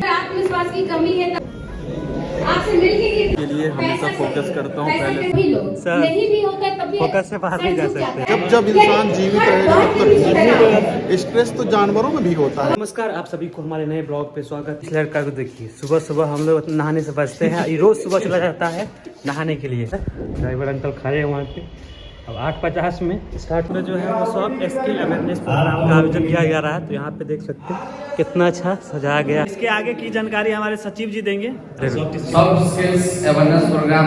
आत्मविश्वास की कमी है तो आपसे मिलके के लिए हमेशा फोकस करता हूँ पहले सर, नहीं भी होता तब भी फोकस से बाहर नहीं जा सकते। जब इंसान जीवित रहेगा तब तक जीवित। स्ट्रेस तो जानवरों में भी होता है। नमस्कार, आप सभी को हमारे नए ब्लॉग पे स्वागत। इस लड़का को देखिए, सुबह सुबह हम लोग नहाने से बचते हैं। ये रोज सुबह चला जाता है नहाने के लिए। ड्राइवर अंकल खड़े हैं वहाँ पे। अब 8:50 में स्टार्ट में जो है वो सॉफ्ट स्किल अवेयरनेस प्रोग्राम का आयोजन किया जा रहा है। तो यहाँ पे देख सकते हैं कितना अच्छा सजाया गया। इसके आगे की जानकारी हमारे सचिव जी देंगे। सॉफ्ट स्किल्स अवेयरनेस प्रोग्राम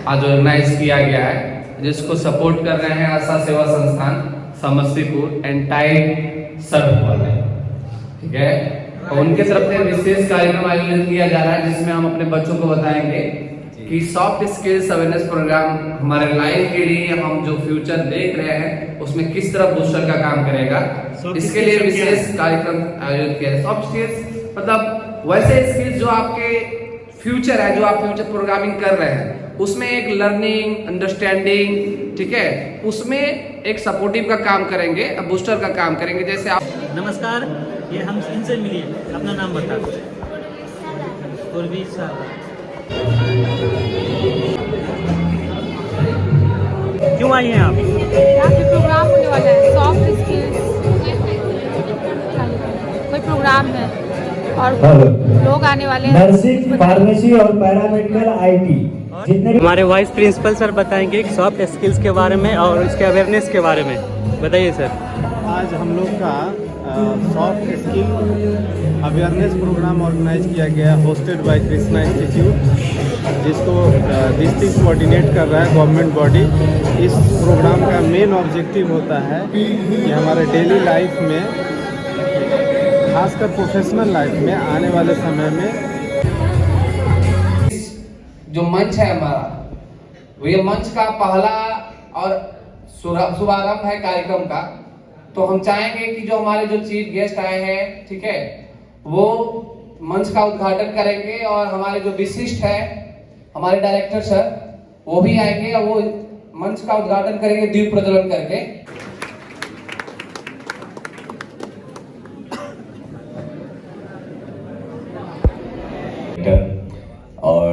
आज ऑर्गेनाइज किया गया है, जिसको सपोर्ट कर रहे हैं आशा सेवा संस्थान समस्तीपुर एंड टाइड सर्व, ठीक है। और उनके तरफ से विशेष कार्यक्रम आयोजित किया जा रहा है, जिसमें हम अपने बच्चों को बताएंगे कि सॉफ्ट स्किल्स अवेयरनेस प्रोग्राम हमारे लाइफ के लिए, हम जो फ्यूचर देख रहे हैं उसमें किस तरह बूस्टर का काम करेगा। इसके लिए विशेष कार्यक्रम आयोजित किया है। सॉफ्ट स्किल्स मतलब वैसे स्किल्स जो आपके फ्यूचर है, जो आप फ्यूचर प्रोग्रामिंग कर रहे हैं, उसमें एक लर्निंग, अंडरस्टैंडिंग, ठीक है, उसमें एक सपोर्टिव का काम करेंगे, बूस्टर का काम करेंगे। जैसे आप नमस्कार, ये हम इनसे मिलिए, अपना नाम बता दो। क्यों आई हैं आप? यहाँ पे प्रोग्राम होने वाला है, सॉफ्ट स्किल्स कोई प्रोग्राम है और लोग आने वाले हैं। नर्सिंग, फार्मेसी और पैरामेडिकल आईटी जितने हमारे वाइस प्रिंसिपल सर बताएंगे सॉफ्ट स्किल्स के बारे में और इसके अवेयरनेस के बारे में। बताइए सर। आज हम लोग का soft skill awareness programme organise किया गया, होस्टेड बाय कृष्णा इंस्टीट्यूट, जिसको डिस्ट्रिक्ट कोऑर्डिनेट कर रहा है गवर्नमेंट बॉडी। इस प्रोग्राम का मेन ऑब्जेक्टिव होता है कि हमारे डेली लाइफ में, खासकर प्रोफेशनल लाइफ में आने वाले समय में जो मंच है हमारा, वो ये मंच का पहला और शुभारंभ है कार्यक्रम का। तो हम चाहेंगे कि जो हमारे जो चीफ गेस्ट आए हैं, ठीक है, वो मंच का उद्घाटन करेंगे और हमारे जो विशिष्ट है हमारे डायरेक्टर सर, वो भी आएंगे और वो मंच का उद्घाटन करेंगे दीप प्रज्वलन करके। और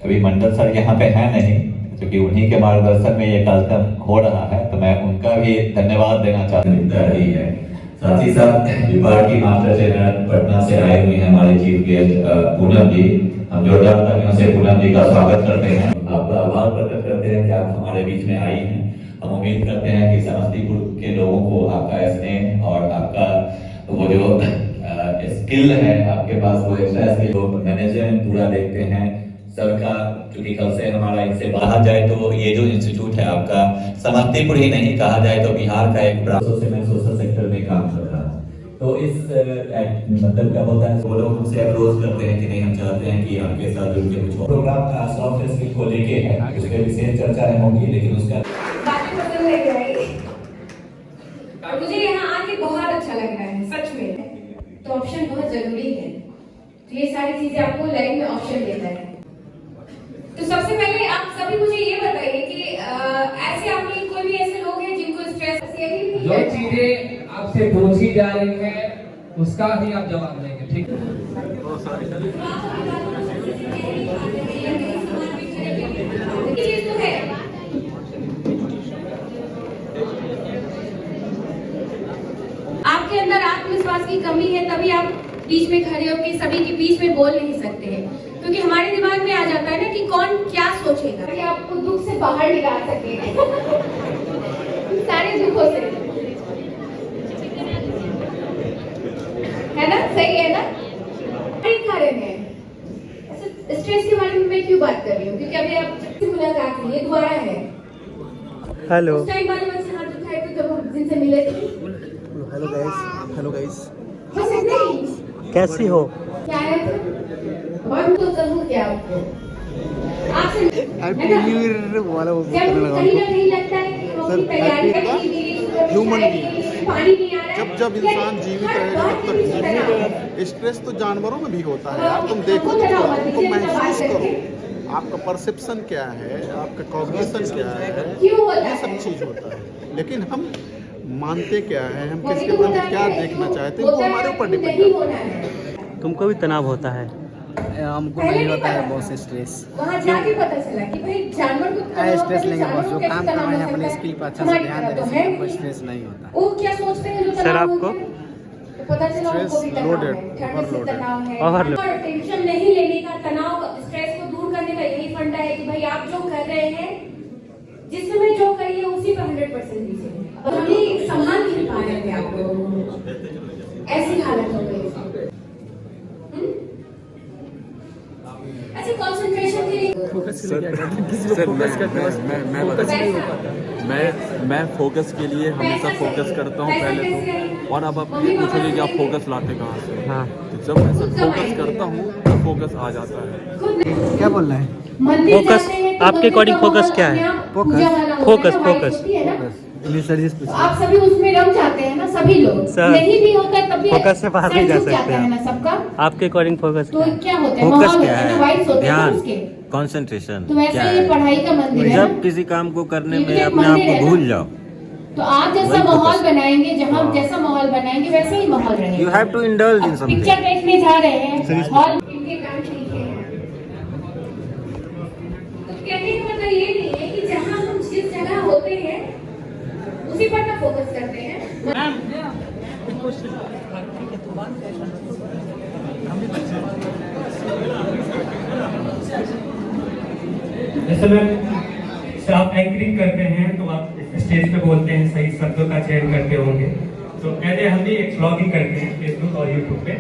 अभी मंडल सर यहाँ पे है नहीं, क्योंकि उन्हीं के मार्गदर्शन में ये कार्यक्रम हो रहा है, तो मैं उनका भी धन्यवाद देना चाहता रही है। साथ ही साथ विभाग की मास्टर ट्रेनर पटना से आए हुए हैं हमारे चीफ गेस्ट पूनम जी। हम जोरदार तालियों से पूनम जी का स्वागत करते हैं, आपका आभार प्रकट करते हैं कि आप हमारे बीच में आई हैं। हम उम्मीद करते हैं कि समस्तीपुर के लोगों को आपका स्नेह और आपका वो जो स्किल है आपके पास, वो एक्स्ट्रा स्किल मैनेजमेंट पूरा देखते हैं सर का। क्योंकि कल से हमारा इनसे कहा जाए तो ये जो इंस्टीट्यूट है आपका समस्तीपुर ही नहीं, कहा जाए तो बिहार का एक ब्रांच से मैं सोशल सेक्टर में काम कर रहा हूँ। तो इस मतलब क्या होता है, वो लोग हमसे अप्रोच करते हैं कि नहीं, हम चाहते हैं कि आपके साथ जुड़ के कुछ प्रोग्राम का सॉफ्ट स्किल को लेके है, उस पर विशेष चर्चा होगी, लेकिन उसका मुझे यहाँ आके बहुत अच्छा लग रहा है सच में। तो ऑप्शन बहुत जरूरी है, तो ये सारी चीजें आपको लाइफ में ऑप्शन देता है। तो सबसे पहले आप सभी मुझे ये बताइए कि ऐसे आपके कोई भी ऐसे लोग हैं जिनको स्ट्रेस, जो चीजें आपसे पूछी जा रही है उसका ही आप जवाब देंगे, ठीक है। तो है आपके अंदर आत्मविश्वास की कमी है, तभी आप बीच में खड़े होकर सभी के बीच में बोल नहीं सकते हैं, क्योंकि हमारे दिमाग में आ जाता है ना कि कौन क्या सोचेगा, कि आपको दुख से बाहर निकाल सके सारे दुखों से, है ना, सही है ना। कारण है स्ट्रेस के बारे में मैं क्यों बात कर रही हूँ, क्योंकि अभी आप मुलाकात हुई, ये दोबारा है। हेलो, उस टाइम वाले बच्चे हाथ उठाए थे जब हम जिनसे मिले थे। हेलो गाइस, हेलो गाइस, बस इतना ही। कैसी हो? क्या है और तो जरूर क्या आपको आपसे हैप्पी न्यू ईयर वाला वो कहीं ना कहीं लगता है कि हम अपनी तैयारी करके भी ह्यूमन बीइंग, पानी नहीं आ रहा है। जब इंसान जीवित रहेगा तब तक जीवित। स्ट्रेस तो जानवरों में भी होता है यार, तुम देखो तो उनको महसूस करो, आपका परसेप्शन क्या है, आपका कॉग्निशन क्या है, ये सब चीज होता है। लेकिन हम मानते क्या है, हम किसके प्रति क्या देखना चाहते हैं, वो हमारे ऊपर डिपेंड करता है। तुमको भी तनाव होता है? हमको नहीं होता है बहुत स्ट्रेस। वहाँ जाके पता चला कि भाई जानवर को स्ट्रेस लेंगे बस, जो काम कर रहे हैं अपने स्किल पर अच्छा से ध्यान दे रहे हैं, हमको स्ट्रेस नहीं होता। वो क्या सोचते हैं जो सर, तनाव आपको? होते हैं, तो पता चला उनको भी तनाव है, ठंड से तनाव है। ओवरलोड। और टेंशन नहीं लेने का, तनाव स्ट्रेस को दूर करने का यही फंडा है कि भाई आप जो कर रहे हैं, जिस समय जो करिए उसी पर 100% दीजिए। और हम सम्मान नहीं पा रहे थे आप लोगों को, ऐसी हालत हो गई। अच्छा, कंसंट्रेशन के लिए मैं फोकस के लिए हमेशा फोकस करता हूँ पहले तो, और अब ये पूछोगे कि आप फोकस लाते कहाँ से? हाँ। तो जब मैं सब फोकस करता हूँ तो फोकस आ जाता है। क्या बोल रहे हैं? फोकस, आपके अकॉर्डिंग फोकस क्या है? फोकस आप सभी उसमें रम जाते हैं ना, सभी लोग। सर, नहीं भी होता तब भी फोकस से बाहर नहीं जा सर झुक जाता सकते है आप। ना सबका। आपके अकॉर्डिंग फोकस तो क्या है? क्या होता है, फोकस माहौल क्या होता है है? ना, वाइब्स होते हैं ना ध्यान, उसके। कंसंट्रेशन तो वैसे क्या ये है? पढ़ाई का मंदिर है जब ना। किसी काम को करने ये में भी एक अपने आप मंदिर है को ना। भूल जाओ। तो आप जैसा वही माहौल फोकस। बनाएंगे, जहाँ जैसा माहौल बनाएंगे वैसे ही माहौल रहेगा। You have to indulge in something. Picture देखने जा रहे हैं, हॉल इनके काम सीखे हैं। तो कहने का मतलब ये नहीं है कि जहाँ हम जिस जगह होते हैं उसी पर ना फोकस करते हैं। जैसे मैं आप एंकरिंग करते हैं तो आप स्टेज पे बोलते हैं, सही शब्दों का चयन करते होंगे। तो कहते हम भी एक ब्लॉगिंग करते हैं फेसबुक और यूट्यूब पे।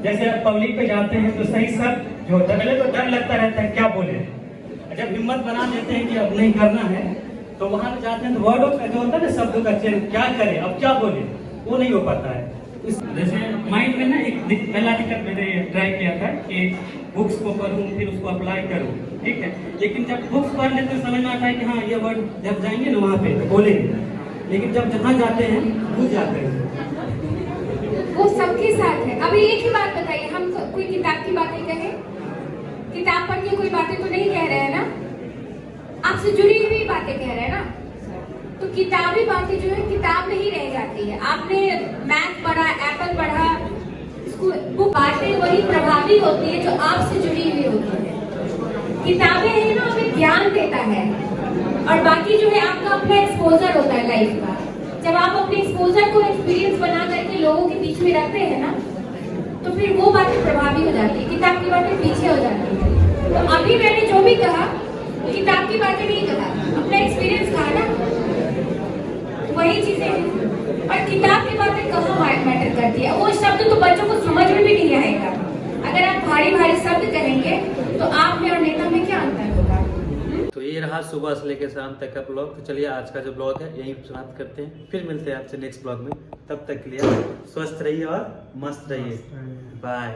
जैसे आप पब्लिक पे जाते हैं तो सही शब्द जो होता है, पहले तो डर लगता रहता है क्या बोले, जब हिम्मत बना लेते हैं कि अब नहीं करना है तो वहां पे जाते हैं तो वर्डों का जो होता है ना, शब्दों का चयन क्या करें, अब क्या बोले, वो नहीं हो पाता है। जैसे माइंड में ना एक पहला दिक्कत मैंने ट्राई किया था कि बुक्स को पढ़ूं फिर उसको अप्लाई करूं, ठीक है। लेकिन जब बुक्स पढ़ लेते समझ में आता है कि हाँ ये वर्ड जब जाएंगे ना वहाँ पे तो बोलेंगे, लेकिन जब जहाँ जाते हैं भूल जाते हैं। वो सबके साथ है। अभी एक ही बात बताइए, हम कोई किताब की बातें कहें, किताब पढ़ के कोई बातें तो नहीं कह रहे हैं ना, आपसे जुड़ी हुई बातें कह रहे हैं ना। तो किताबी बातें जो है किताब में ही रह जाती है। आपने मैथ पढ़ा, एप्पल पढ़ा, वो बातें वही प्रभावी होती है जो आपसे जुड़ी हुई होती है। किताबें है ना, हमें ज्ञान देता है, और बाकी जो है आपका अपना एक्सपोजर होता है लाइफ का। जब आप अपने एक्सपोजर को एक्सपीरियंस बना करके लोगों के बीच में रखते हैं ना, तो फिर वो बातें प्रभावी हो जाती है, किताब की बातें पीछे हो जाती है। तो अभी मैंने जो भी कहा किताब की बातें नहीं कहा, अपना एक्सपीरियंस कहा ना, वही चीजें हैं। और किताब की बातें कहाँ मैटर करती है, वो शब्द तो बच्चों को समझ में भी नहीं आएगा। अगर आप भारी भारी शब्द कहेंगे तो आप में और नेता में क्या अंतर होगा। तो ये रहा सुबह से लेकर शाम तक का ब्लॉग। तो चलिए आज का जो ब्लॉग है यहीं समाप्त करते हैं, फिर मिलते हैं आपसे नेक्स्ट ब्लॉग में। तब तक के लिए स्वस्थ रहिए और मस्त रहिए। बाय।